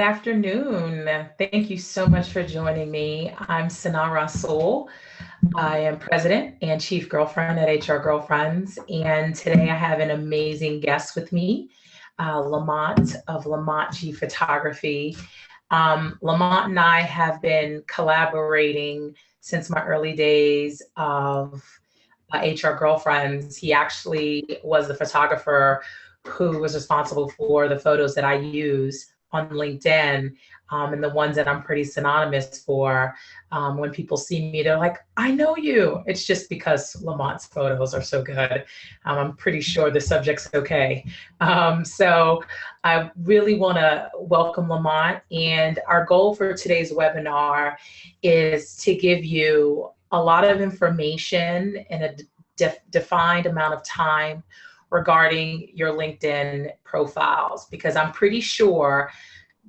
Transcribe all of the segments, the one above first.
afternoon. Thank you so much for joining me. I'm Sana Rasul. I am president and chief girlfriend at HR Girlfriends. And today I have an amazing guest with me, Lamonte of Lamonte Photography. Lamont and I have been collaborating since my early days of HR Girlfriends. He actually was the photographer who was responsible for the photos that I use on LinkedIn, and the ones that I'm pretty synonymous for. When people see me, they're like, I know you. It's just because Lamont's photos are so good. I'm pretty sure the subject's okay. So I really want to welcome Lamont. And our goal for today's webinar is to give you a lot of information in a defined amount of time regarding your LinkedIn profiles, because I'm pretty sure,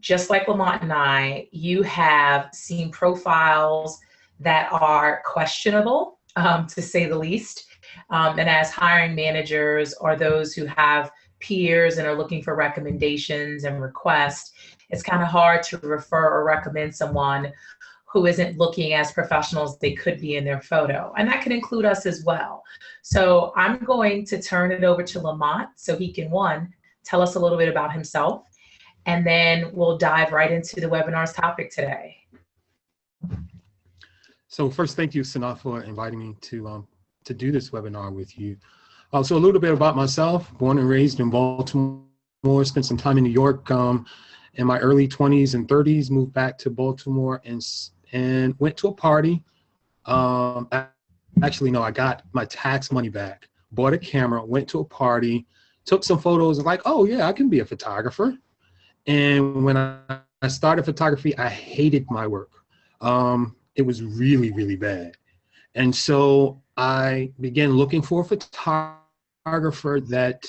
just like Lamont and I, you have seen profiles that are questionable, to say the least. And as hiring managers or those who have peers and are looking for recommendations and requests, it's kind of hard to refer or recommend someone who isn't looking as professional as they could be in their photo. And that can include us as well. So I'm going to turn it over to Lamont so he can, one, tell us a little bit about himself, and then we'll dive right into the webinar's topic today. So first, thank you, Sana, for inviting me to do this webinar with you. So a little bit about myself: born and raised in Baltimore, spent some time in New York in my early 20s and 30s, moved back to Baltimore and went to a party. Actually, no, I got my tax money back, bought a camera, went to a party, took some photos, and like, oh yeah, I can be a photographer. And when I started photography, I hated my work. It was really, really bad. And so I began looking for a photographer that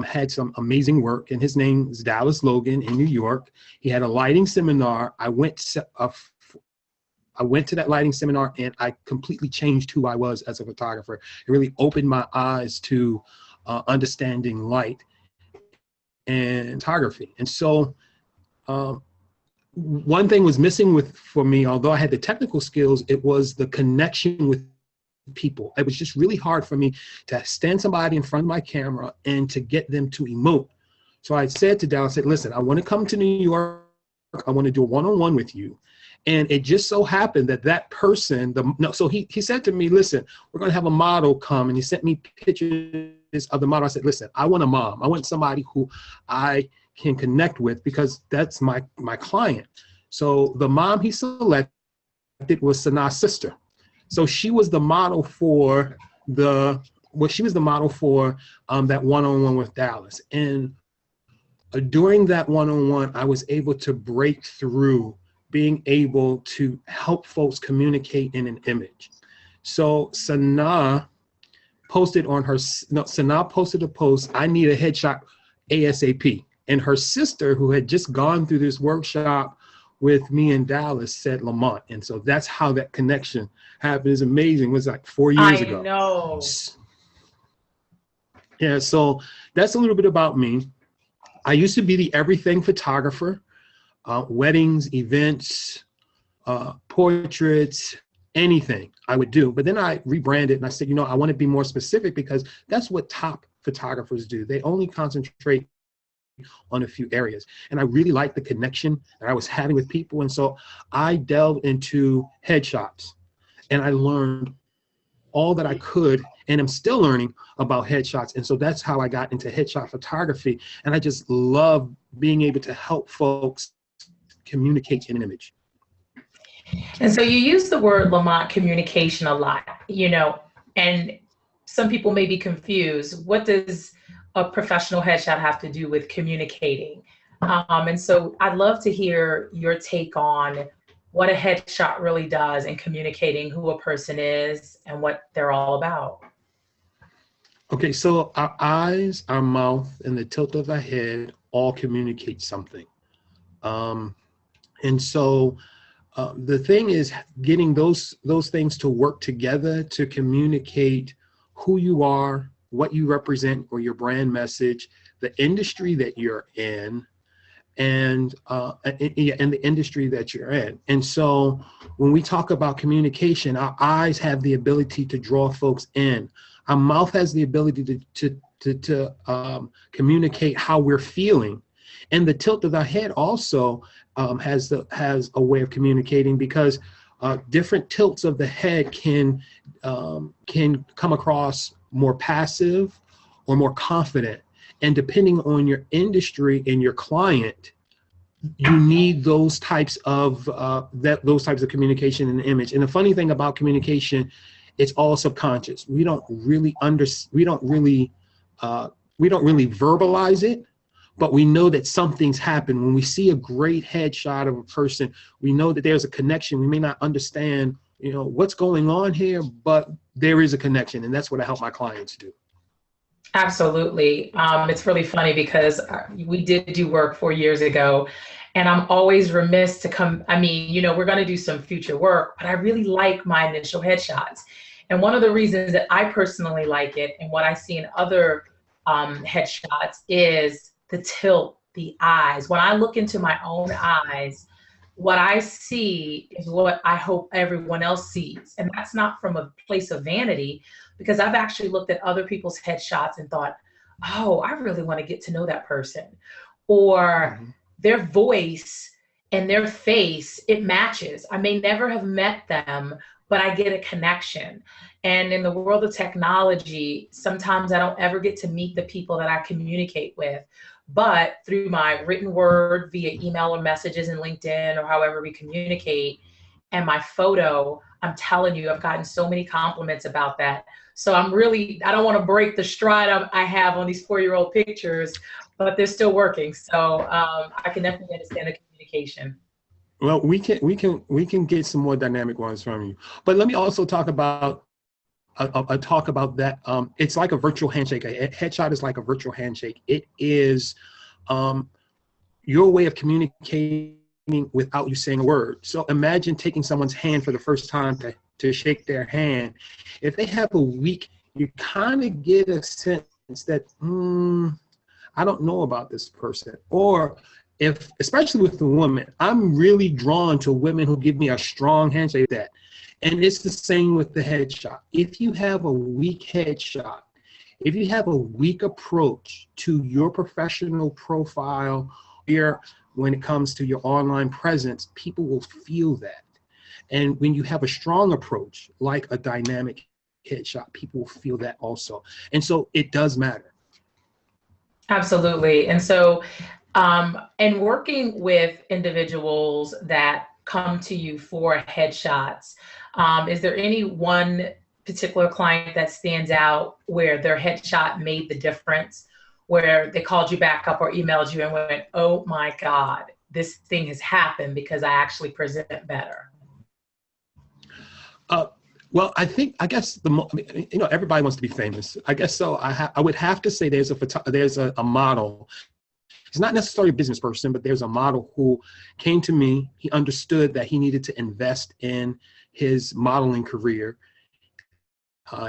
had some amazing work, and his name is Dallas Logan in New York. He had a lighting seminar. I went to that lighting seminar, and I completely changed who I was as a photographer. It really opened my eyes to understanding light and photography. And so one thing was missing for me, although I had the technical skills, it was the connection with people. It was just really hard for me to stand somebody in front of my camera and to get them to emote. So I said to Dallas, I said, listen, I want to come to New York. I want to do a one-on-one with you. And it just so happened that that person, so he said to me, listen, we're going to have a model come. And he sent me pictures of the model. I said, listen, I want a mom. I want somebody who I can connect with, because that's my client. So the mom he selected was Sana's sister. So she was the model for that one-on-one with Dallas. And during that one-on-one, I was able to break through being able to help folks communicate in an image. So Sana posted a post, I need a headshot ASAP. And her sister, who had just gone through this workshop with me and Dallas, said Lamont. And so that's how that connection happened. It's amazing. It was like 4 years ago. I know. Yeah, so that's a little bit about me. I used to be the everything photographer, weddings, events, portraits, anything I would do. But then I rebranded and I said, I want to be more specific, because that's what top photographers do. They only concentrate on a few areas. And I really liked the connection that I was having with people. And so I delved into headshots, and I learned all that I could, and I'm still learning about headshots. And so that's how I got into headshot photography. And I just love being able to help folks communicate in an image. And so you use the word Lamont, communication, a lot, and some people may be confused. What does a professional headshot have to do with communicating? And so I'd love to hear your take on what a headshot really does in communicating who a person is and what they're all about. Okay, so our eyes, our mouth, and the tilt of our head all communicate something. And so the thing is getting those things to work together to communicate who you are, what you represent, or your brand message, the industry that you're in, in the industry that you're in. And so when we talk about communication, our eyes have the ability to draw folks in. Our mouth has the ability to communicate how we're feeling. And the tilt of the head also has a way of communicating, because different tilts of the head can come across more passive or more confident. And depending on your industry and your client, you need those types of communication and image. And the funny thing about communication, it's all subconscious. We don't really verbalize it, but we know that something's happened. When we see a great headshot of a person, we know that there's a connection. We may not understand, what's going on here, but there is a connection, and that's what I help my clients do. Absolutely. It's really funny because we did do work 4 years ago, and I'm always remiss to come. We're going to do some future work, but I really like my initial headshots. And one of the reasons that I personally like it, and what I see in other headshots, is the tilt, the eyes. When I look into my own eyes, what I see is what I hope everyone else sees. And that's not from a place of vanity, because I've actually looked at other people's headshots and thought, oh, I really want to get to know that person. Or their voice and their face, it matches. I may never have met them, but I get a connection. And in the world of technology, sometimes I don't ever get to meet the people that I communicate with. But through my written word, via email or messages in LinkedIn, or however we communicate, and my photo, I'm telling you, I've gotten so many compliments about that. So I don't want to break the stride I have on these 4-year-old pictures, but they're still working. So I can definitely understand the communication. Well, we can get some more dynamic ones from you. But let me also talk about that. It's like a virtual handshake. A headshot is like a virtual handshake. It is your way of communicating without you saying a word. So imagine taking someone's hand for the first time to shake their hand. If they have a weak, you kind of get a sense that, I don't know about this person. Or especially with the woman, I'm really drawn to women who give me a strong handshake like that. And it's the same with the headshot. If you have a weak headshot, if you have a weak approach to your professional profile, when it comes to your online presence, people will feel that. And when you have a strong approach, like a dynamic headshot, people will feel that also. And so it does matter. Absolutely. And so, and working with individuals that come to you for headshots, is there any one particular client that stands out where their headshot made the difference, where they called you back up or emailed you and went, oh my God, this thing has happened because I actually present better? Well, I guess everybody wants to be famous. I guess so. I would have to say there's a model. He's not necessarily a business person, but there's a model who came to me. He understood that he needed to invest in his modeling career.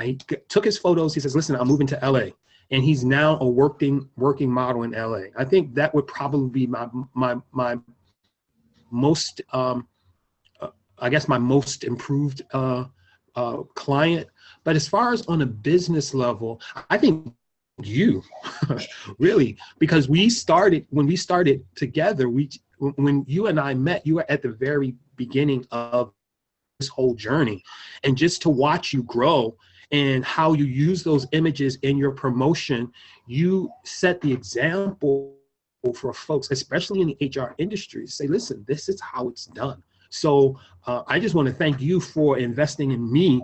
He took his photos. He says, listen, I'm moving to LA. And he's now a working model in LA. I think that would probably be my most, my most improved client. But as far as on a business level, I think you really, because when we started together, when you and I met, you were at the very beginning of this whole journey. And just to watch you grow and how you use those images in your promotion, you set the example for folks, especially in the HR industry, to say, listen, this is how it's done. So I just want to thank you for investing in me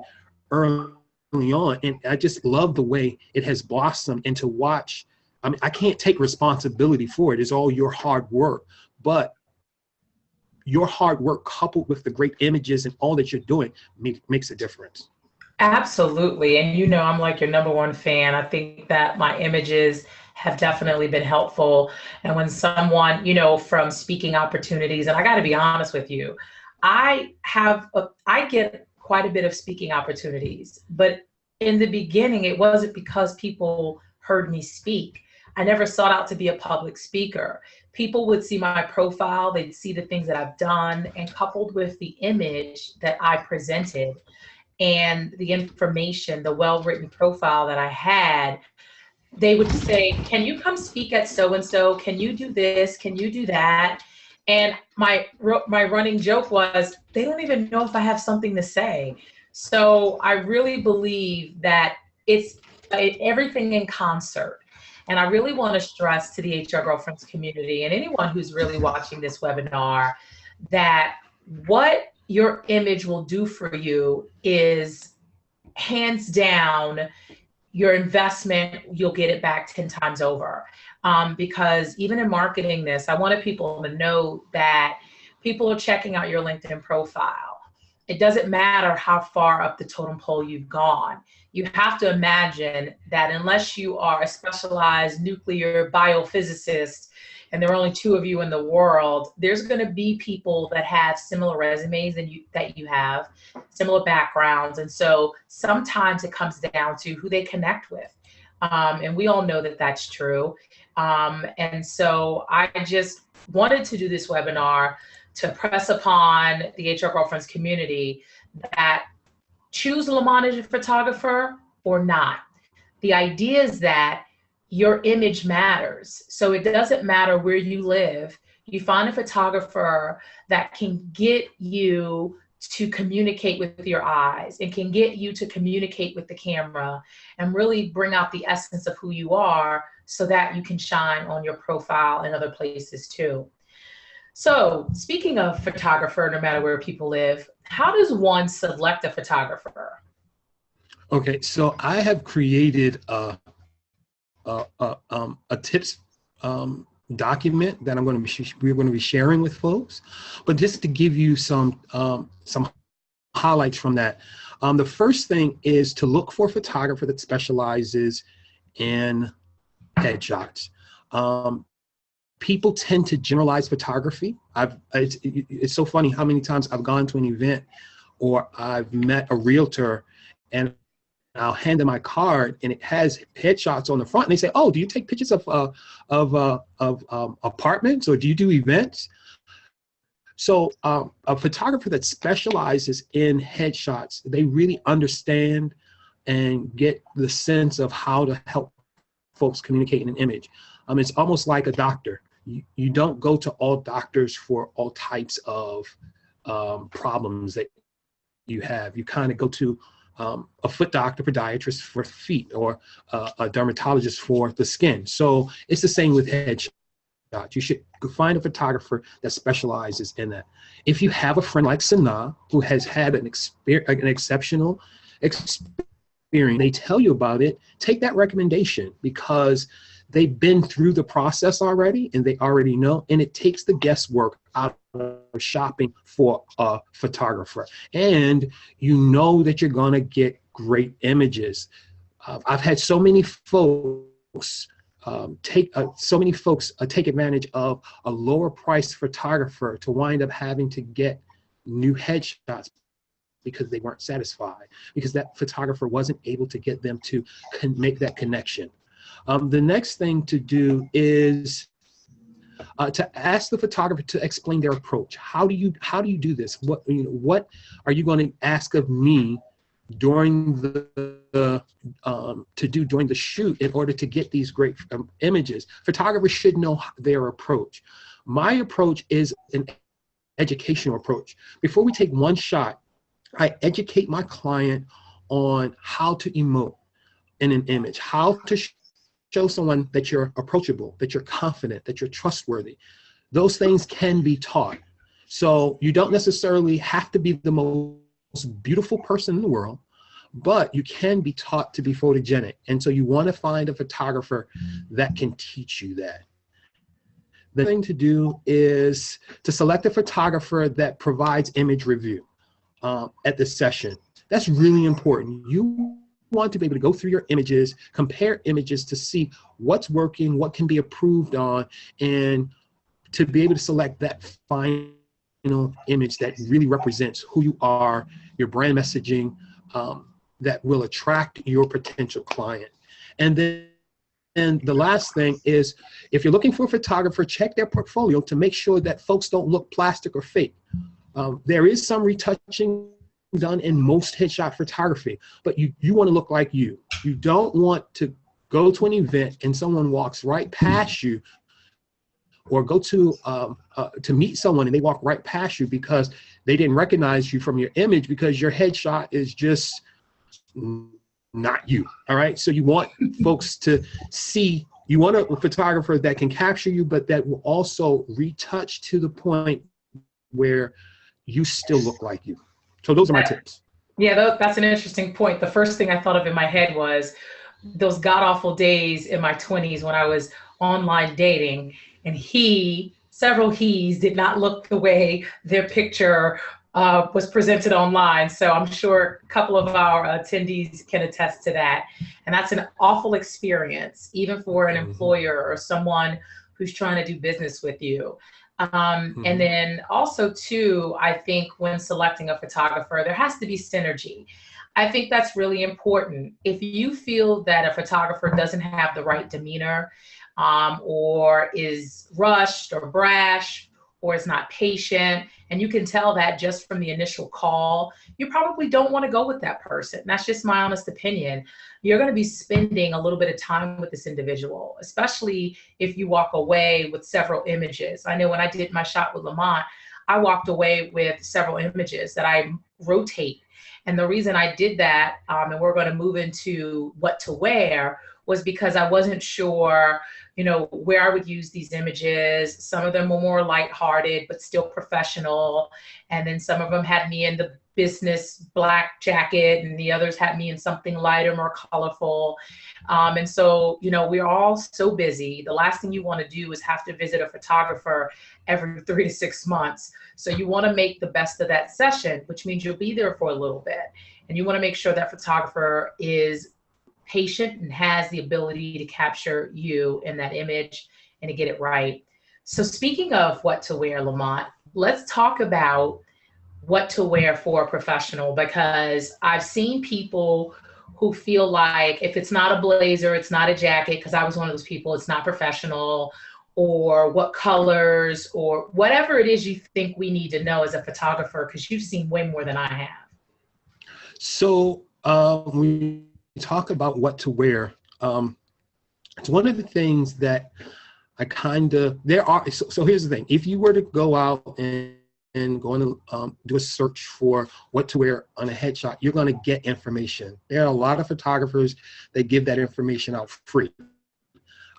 early on. And I just love the way it has blossomed, and to watch, I can't take responsibility for it. It's all your hard work, but your hard work coupled with the great images and all that you're doing makes a difference. Absolutely. And I'm like your number one fan. I think that my images have definitely been helpful. And when someone, from speaking opportunities, and I got to be honest with you, I get quite a bit of speaking opportunities, but in the beginning, it wasn't because people heard me speak. I never sought out to be a public speaker. people would see my profile, they'd see the things that I've done, and coupled with the image that I presented and the information, the well-written profile that I had, they would say, can you come speak at so-and-so? Can you do this? Can you do that? And my running joke was, they don't even know if I have something to say. So I really believe that it's everything in concert. And I really want to stress to the HR Girlfriends community and anyone who's really watching this webinar that what your image will do for you is hands down your investment. You'll get it back 10 times over. Because even in marketing this, I wanted people to know that people are checking out your LinkedIn profile. It doesn't matter how far up the totem pole you've gone. You have to imagine that unless you are a specialized nuclear biophysicist and there are only 2 of you in the world, there's going to be people that have similar resumes that you have, similar backgrounds. And so sometimes it comes down to who they connect with. And we all know that that's true. And so I just wanted to do this webinar to press upon the HR Girlfriends community that choose Lamonte as a photographer or not. The idea is that your image matters. So it doesn't matter where you live. You find a photographer that can get you to communicate with your eyes and can get you to communicate with the camera and really bring out the essence of who you are so that you can shine on your profile and other places too. So speaking of photographer, no matter where people live, how does one select a photographer? Okay, so I have created a tips document that we're going to be sharing with folks. But just to give you some highlights from that, the first thing is to look for a photographer that specializes in headshots. People tend to generalize photography. It's so funny how many times I've gone to an event or I've met a realtor and I'll hand them my card and it has headshots on the front and they say, oh, do you take pictures of apartments or do you do events? So a photographer that specializes in headshots, they really understand and get the sense of how to help folks communicate in an image. It's almost like a doctor. You don't go to all doctors for all types of problems that you have. You kind of go to a foot doctor, podiatrist for feet, or a dermatologist for the skin. So it's the same with headshots. You should find a photographer that specializes in that. If you have a friend like Sana, who has had an exceptional experience, they tell you about it, take that recommendation because they've been through the process already and they already know, and it takes the guesswork out of shopping for a photographer. And you know that you're gonna get great images. I've had so many folks take advantage of a lower priced photographer to wind up having to get new headshots because they weren't satisfied, because that photographer wasn't able to get them to make that connection. The next thing to do is to ask the photographer to explain their approach. How do you do this? What are you going to ask of me during during the shoot in order to get these great images? Photographers should know their approach. My approach is an educational approach. Before we take one shot, I educate my client on how to emote in an image, how to show someone that you're approachable, that you're confident, that you're trustworthy. Those things can be taught. So you don't necessarily have to be the most beautiful person in the world, but you can be taught to be photogenic. And so you want to find a photographer that can teach you that. The thing to do is to select a photographer that provides image review at the session. That's really important. You want to be able to go through your images, compare images to see what's working, what can be improved on, and to be able to select that final image that really represents who you are, your brand messaging, that will attract your potential client. And then then the last thing is, if you're looking for a photographer, check their portfolio to make sure that folks don't look plastic or fake. There is some retouching done in most headshot photography, but you want to look like you. You don't want to go to an event and someone walks right past you, or go to meet someone and they walk right past you because they didn't recognize you from your image because your headshot is just not you. All right. So you want folks to see, you want a photographer that can capture you, but that will also retouch to the point where you still look like you. So those are my tips. Yeah, that's an interesting point. The first thing I thought of in my head was those god-awful days in my 20s when I was online dating, and several he's did not look the way their picture was presented online. So I'm sure a couple of our attendees can attest to that. And that's an awful experience, even for an employer or someone who's trying to do business with you. And then also too, I think when selecting a photographer, there has to be synergy. I think that's really important. If you feel that a photographer doesn't have the right demeanor, or is rushed or brash, or is not patient, and you can tell that just from the initial call, you probably don't want to go with that person. That's just my honest opinion. You're going to be spending a little bit of time with this individual, especially if you walk away with several images. I know when I did my shot with Lamonte, I walked away with several images that I rotate. And the reason I did that, and we're going to move into what to wear, was because I wasn't sure, where I would use these images. Some of them were more lighthearted, but still professional. And then some of them had me in the business black jacket, and the others had me in something lighter, more colorful. And so, we're all so busy. The last thing you want to do is have to visit a photographer every 3 to 6 months. So you want to make the best of that session, which means you'll be there for a little bit. And you want to make sure that photographer is patient and has the ability to capture you in that image and to get it right. So speaking of what to wear, Lamonte, let's talk about what to wear for a professional, because I've seen people who feel like if it's not a blazer, it's not a jacket, because I was one of those people, it's not professional, or what colors, or whatever it is you think we need to know as a photographer, because you've seen way more than I have. So we talk about what to wear. It's one of the things that I so here's the thing. If you were to go out and go and do a search for what to wear on a headshot, you're going to get information. There are a lot of photographers that give that information out free.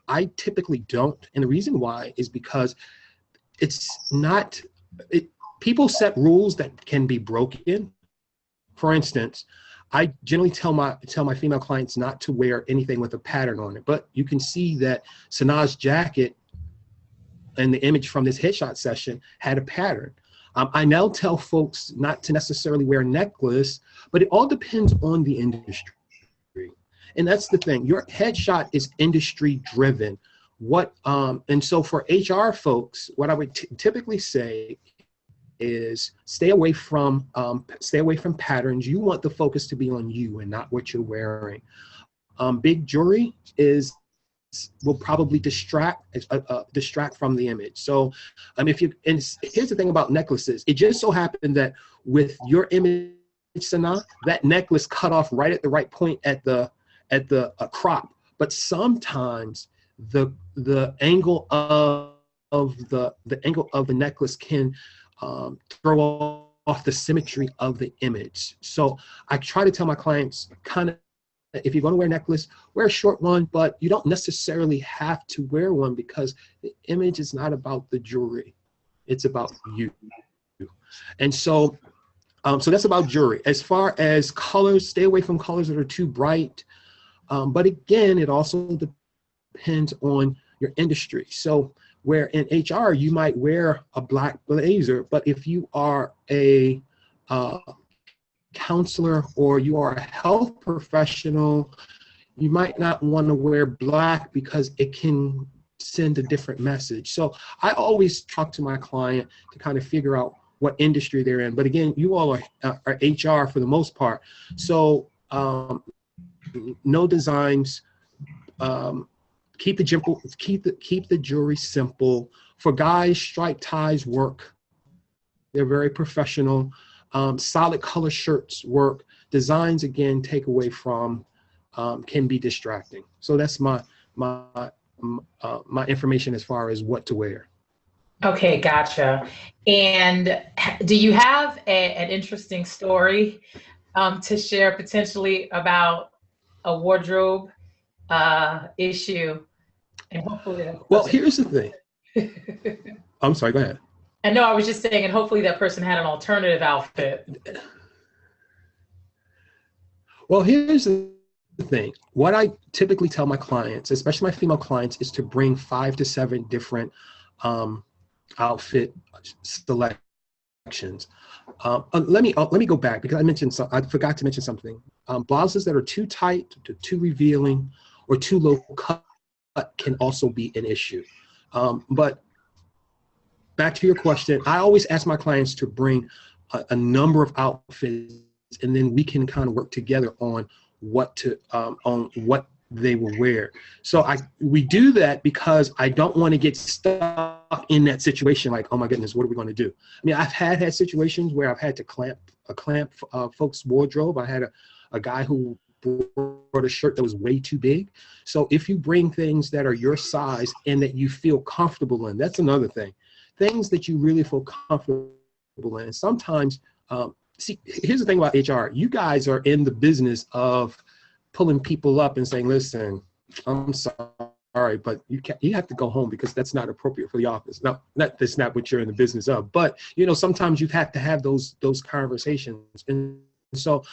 I typically don't. And the reason why is because people set rules that can be broken. For instance, I generally tell my female clients not to wear anything with a pattern on it, but you can see that Sana's jacket and the image from this headshot session had a pattern. I now tell folks not to necessarily wear a necklace, but it all depends on the industry. And that's the thing, your headshot is industry driven. And so for HR folks, what I would typically say is stay away from patterns. You want the focus to be on you and not what you're wearing. Big jewelry will probably distract from the image. So and here's the thing about necklaces. It just so happened that with your image, Sana, that necklace cut off right at the right point at the crop. But sometimes the angle of the necklace can throw off the symmetry of the image. So I try to tell my clients, if you're going to wear a necklace, wear a short one, but you don't necessarily have to wear one, because the image is not about the jewelry. It's about you. And so that's about jewelry. As far as colors, stay away from colors that are too bright. But again, it also depends on your industry. So where in HR, you might wear a black blazer, but if you are a counselor or you are a health professional, you might not want to wear black because it can send a different message. So I always talk to my client to kind of figure out what industry they're in. But again, you all are HR for the most part. So no designs, Keep the jewelry simple. For guys, striped ties work. They're very professional. Solid color shirts work. Designs, again, take away from, can be distracting. So that's my information as far as what to wear. Okay, gotcha. And do you have an interesting story to share potentially about a wardrobe issue? And hopefully that Well, person. here's the thing. I'm sorry, go ahead. And no, I was just saying, and hopefully that person had an alternative outfit. Well, here's the thing. What I typically tell my clients, especially my female clients, is to bring 5 to 7 different outfit selections. Let me go back because I forgot to mention something. Blouses that are too tight, too revealing, or too low cut can also be an issue. But back to your question, I always ask my clients to bring a number of outfits, and then we can kind of work together on what they will wear. So we do that because I don't want to get stuck in that situation like, oh my goodness, what are we going to do? I mean, I've had situations where I've had to clamp folks' wardrobe. I had a guy who brought a shirt that was way too big. So if you bring things that are your size and that you feel comfortable in, that's another thing. Things that you really feel comfortable in. Sometimes, see, here's the thing about HR. You guys are in the business of pulling people up and saying, listen, I'm sorry, but you have to go home because that's not appropriate for the office. No, that's not what you're in the business of. But, sometimes you've had to have those conversations. And so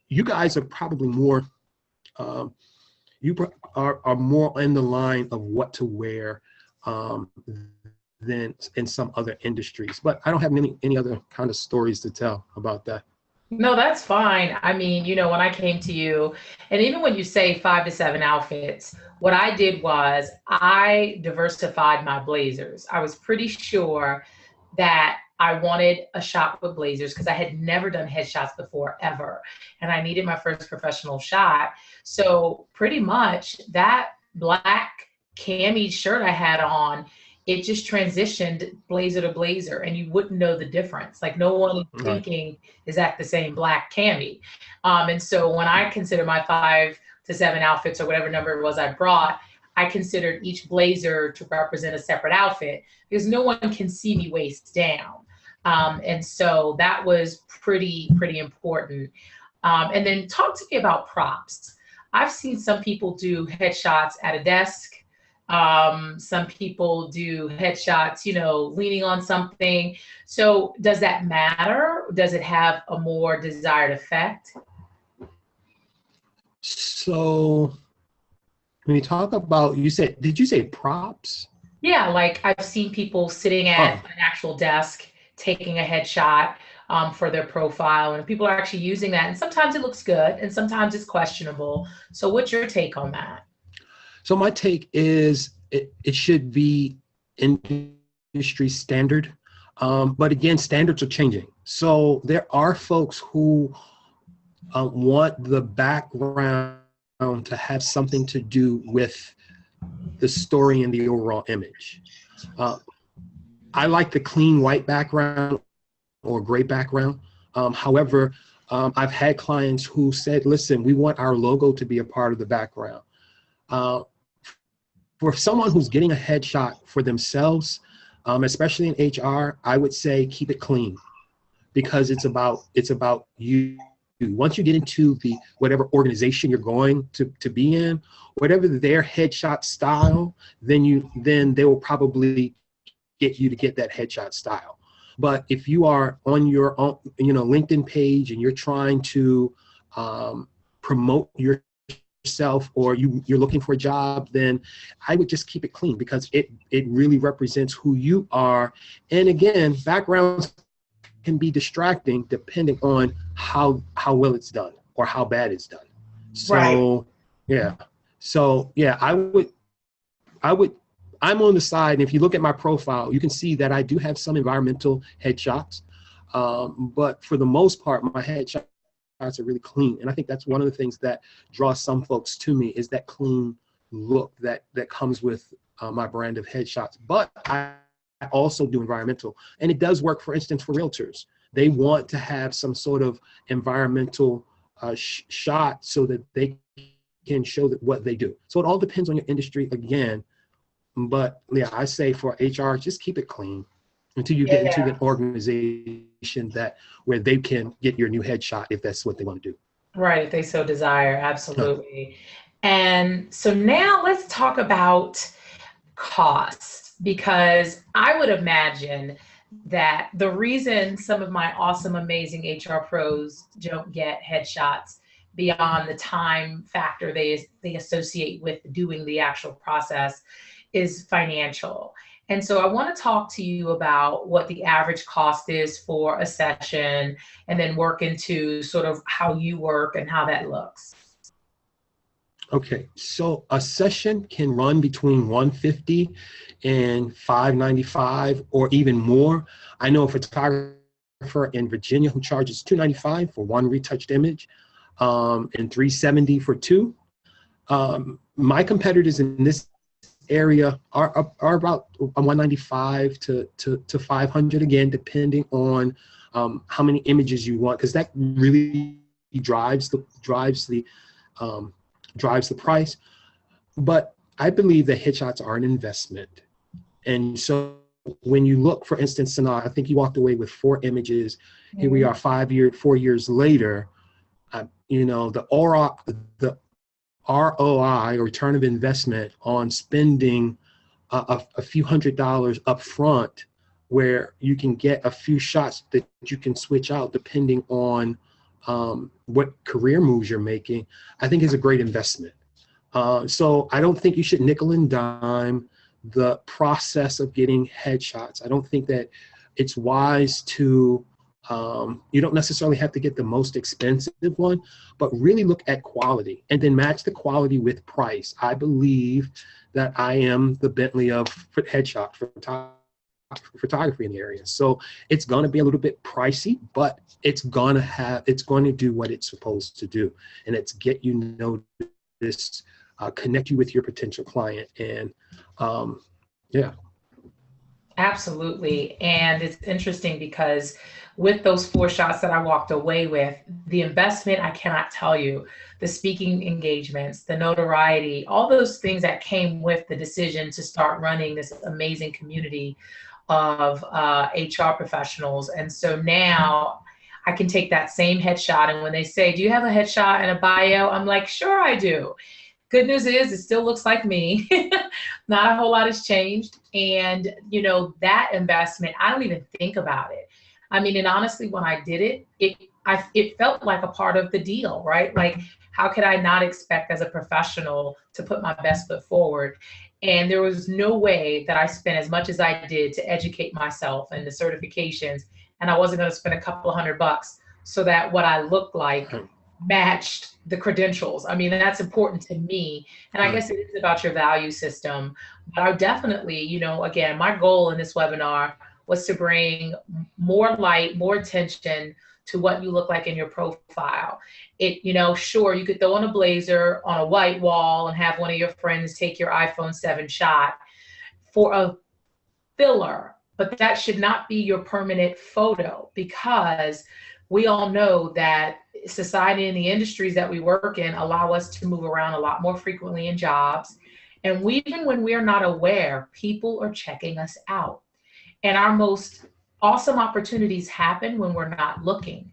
you guys are probably more, you are more in the line of what to wear than in some other industries. But I don't have any other kind of stories to tell about that. No, that's fine. I mean, when I came to you, and even when you say 5 to 7 outfits, what I did was I diversified my blazers. I was pretty sure that I wanted a shot with blazers because I had never done headshots before, ever. And I needed my first professional shot. So pretty much that black cami shirt I had on, it just transitioned blazer to blazer, and you wouldn't know the difference. Like, no one is thinking, is that the same black cami? And so when I consider my 5 to 7 outfits or whatever number it was I brought, I considered each blazer to represent a separate outfit because no one can see me waist down. And so that was pretty important. And then talk to me about props. I've seen some people do headshots at a desk. Some people do headshots, leaning on something. So does that matter? Does it have a more desired effect? So when you talk about, did you say props? Yeah, like I've seen people sitting at an actual desk taking a headshot for their profile, and people are actually using that. And sometimes it looks good and sometimes it's questionable. So what's your take on that? So my take is it should be industry standard. But again, standards are changing. So there are folks who want the background to have something to do with the story and the overall image. I like the clean white background or gray background. However, I've had clients who said, listen, we want our logo to be a part of the background. For someone who's getting a headshot for themselves, especially in HR, I would say keep it clean because it's about you. Once you get into the whatever organization you're going to be in, whatever their headshot style, then they will probably get you to get that headshot style. But if you are on your own, LinkedIn page and you're trying to promote yourself or you're looking for a job, then I would just keep it clean because it really represents who you are. And again, backgrounds can be distracting depending on how well it's done or how bad it's done. So right. Yeah. So yeah, I'm on the side, and if you look at my profile, you can see that I do have some environmental headshots, but for the most part, my headshots are really clean. And I think that's one of the things that draws some folks to me is that clean look that comes with my brand of headshots. But I also do environmental, and it does work, for instance, for realtors. They want to have some sort of environmental shot so that they can show that what they do. So it all depends on your industry again. But yeah, I say for HR, just keep it clean until you get into the organization where they can get your new headshot if that's what they want to do. Right, if they so desire, absolutely. And so now let's talk about cost, because I would imagine that the reason some of my awesome, amazing HR pros don't get headshots beyond the time factor they associate with doing the actual process is financial. And so I want to talk to you about what the average cost is for a session, and then work into sort of how you work and how that looks. Okay, so a session can run between $150 and $595 or even more. I know a photographer in Virginia who charges $295 for one retouched image, and $370 for two. My competitors in this area are about $195 to $500, again, depending on how many images you want, because that really drives the price. But I believe that headshots are an investment. And so when you look, for instance, Sana, I think you walked away with 4 images. Here we are 4 years later. The ROI, or return of investment, on spending a few $100s up front, where you can get a few shots that you can switch out depending on what career moves you're making, I think is a great investment. So I don't think you should nickel and dime the process of getting headshots. I don't think that it's wise to, you don't necessarily have to get the most expensive one, but really look at quality and then match the quality with price. I believe that I am the Bentley of headshot photography in the area. So it's going to be a little bit pricey, but it's going to do what it's supposed to do. And it's get you noticed, connect you with your potential client. And yeah. Absolutely. And it's interesting because with those 4 shots that I walked away with, the investment, I cannot tell you, the speaking engagements, the notoriety, all those things that came with the decision to start running this amazing community of HR professionals. And so now I can take that same headshot, and when they say, do you have a headshot and a bio? I'm like, sure I do. Good news is it still looks like me. Not a whole lot has changed. And that investment, I don't even think about it. I mean, and honestly, when I did it, it felt like a part of the deal, right? Like, how could I not expect as a professional to put my best foot forward? And there was no way that I spent as much as I did to educate myself and the certifications, and I wasn't going to spend a couple of $100 so that what I looked like matched the credentials. I mean, that's important to me. And I guess it is about your value system. But I definitely, again, my goal in this webinar was to bring more light, more attention to what you look like in your profile. Sure, you could throw on a blazer on a white wall and have one of your friends take your iPhone 7 shot for a filler, but that should not be your permanent photo, because we all know that society and the industries that we work in allow us to move around a lot more frequently in jobs. And even when we're not aware, people are checking us out. And our most awesome opportunities happen when we're not looking.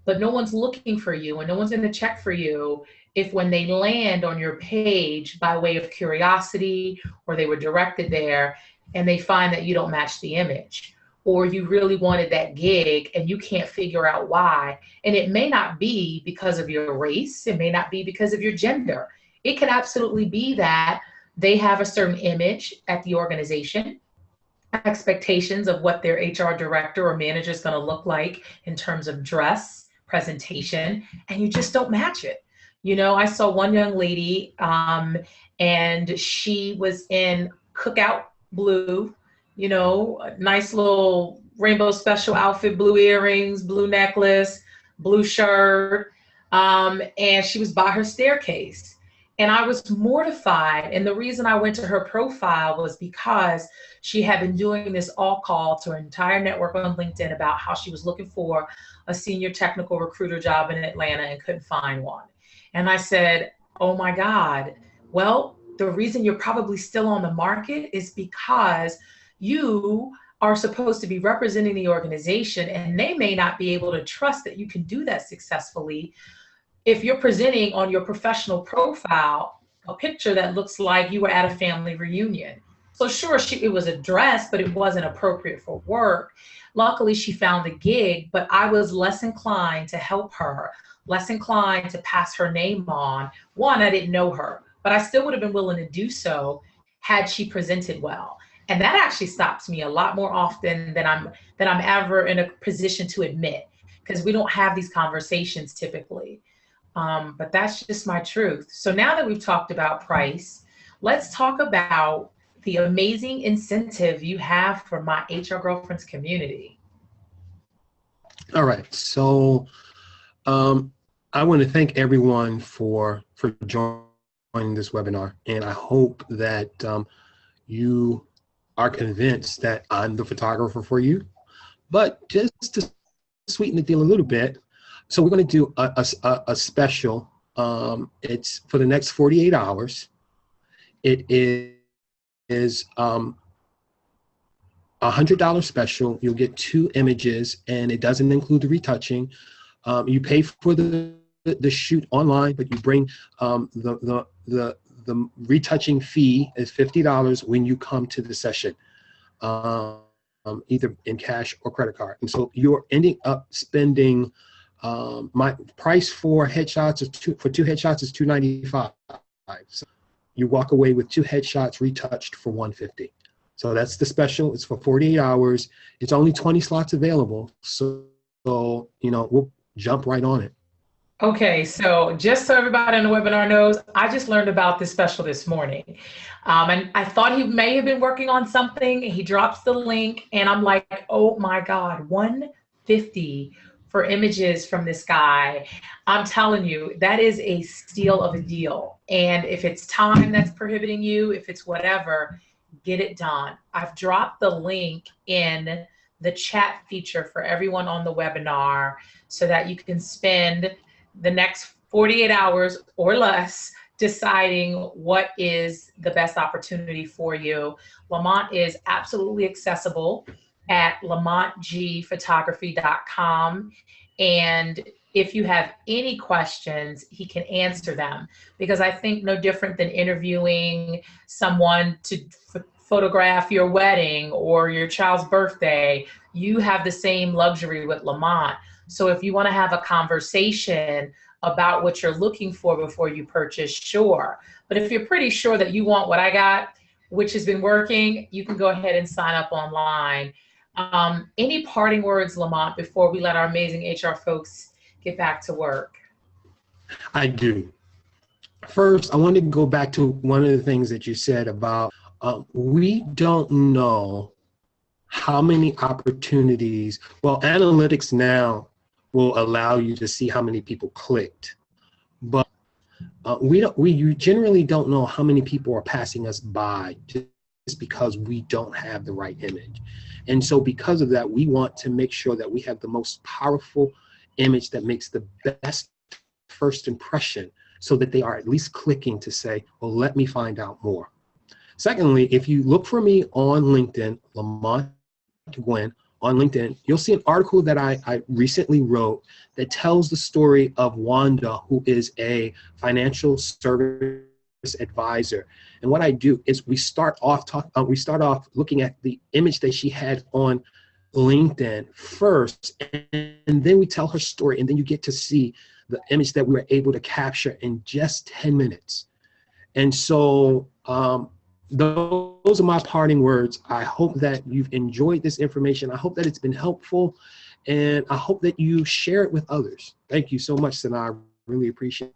But no one's looking for you, and no one's going to check for you if, when they land on your page by way of curiosity, or they were directed there, and they find that you don't match the image, or you really wanted that gig and you can't figure out why. And it may not be because of your race. It may not be because of your gender. It could absolutely be that they have a certain image at the organization, expectations of what their HR director or manager is going to look like in terms of dress, presentation, and you just don't match it. I saw one young lady, and she was in cookout blue, a nice little rainbow special outfit, blue earrings, blue necklace, blue shirt, and she was by her staircase. And I was mortified. And the reason I went to her profile was because she had been doing this all call to her entire network on LinkedIn about how she was looking for a senior technical recruiter job in Atlanta and couldn't find one. And I said, oh my God, well, the reason you're probably still on the market is because you are supposed to be representing the organization, and they may not be able to trust that you can do that successfully if you're presenting on your professional profile a picture that looks like you were at a family reunion. So sure, it was a dress, but it wasn't appropriate for work. Luckily, she found a gig, but I was less inclined to help her, less inclined to pass her name on. One, I didn't know her, but I still would have been willing to do so had she presented well. And that actually stops me a lot more often than I'm ever in a position to admit, because we don't have these conversations typically. But that's just my truth. So now that we've talked about price, let's talk about the amazing incentive you have for my HR Girlfriends community. All right. So I want to thank everyone for joining this webinar. And I hope that you are convinced that I'm the photographer for you. But just to sweeten the deal a little bit, so we're going to do a special. It's for the next 48 hours. It is $100 special. You'll get 2 images, and it doesn't include the retouching. You pay for the shoot online, but you bring the retouching fee is $50 when you come to the session, either in cash or credit card. And so you're ending up spending. My price for headshots is for 2 headshots is $295. So you walk away with 2 headshots retouched for $150. So that's the special. It's for 48 hours. It's only 20 slots available. So you know, we'll jump right on it. Okay, so just so everybody in the webinar knows, I just learned about this special this morning. And I thought he may have been working on something. He drops the link, and I'm like, oh my God, $150 for images from this guy. I'm telling you, that is a steal of a deal. And if it's time that's prohibiting you, if it's whatever, get it done. I've dropped the link in the chat feature for everyone on the webinar so that you can spend the next 48 hours or less deciding what is the best opportunity for you. Lamont is absolutely accessible at lamontgphotography.com. And if you have any questions, he can answer them, because I think no different than interviewing someone to photograph your wedding or your child's birthday, you have the same luxury with Lamont. So if you want to have a conversation about what you're looking for before you purchase, sure. But if you're pretty sure that you want what I got, which has been working, you can go ahead and sign up online. Any parting words, Lamont, before we let our amazing HR folks get back to work? I do. First, I wanted to go back to one of the things that you said about we don't know how many opportunities. Well, analytics now will allow you to see how many people clicked, but you generally don't know how many people are passing us by just because we don't have the right image. And so because of that, we want to make sure that we have the most powerful image that makes the best first impression, so that they are at least clicking to say, well, let me find out more. Secondly, if you look for me on LinkedIn, Lamont Gwen on LinkedIn, you'll see an article that I recently wrote that tells the story of Wanda, who is a financial service advisor. And what I do is we start off looking at the image that she had on LinkedIn first, and then we tell her story, and then you get to see the image that we were able to capture in just 10 minutes. And so those are my parting words. I hope that you've enjoyed this information. I hope that it's been helpful, and I hope that you share it with others. Thank you so much, Sana. I really appreciate it.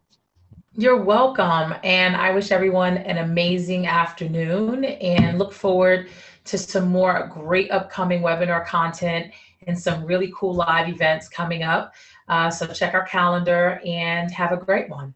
You're welcome. And I wish everyone an amazing afternoon, and look forward to some more great upcoming webinar content and some really cool live events coming up. So check our calendar and have a great one.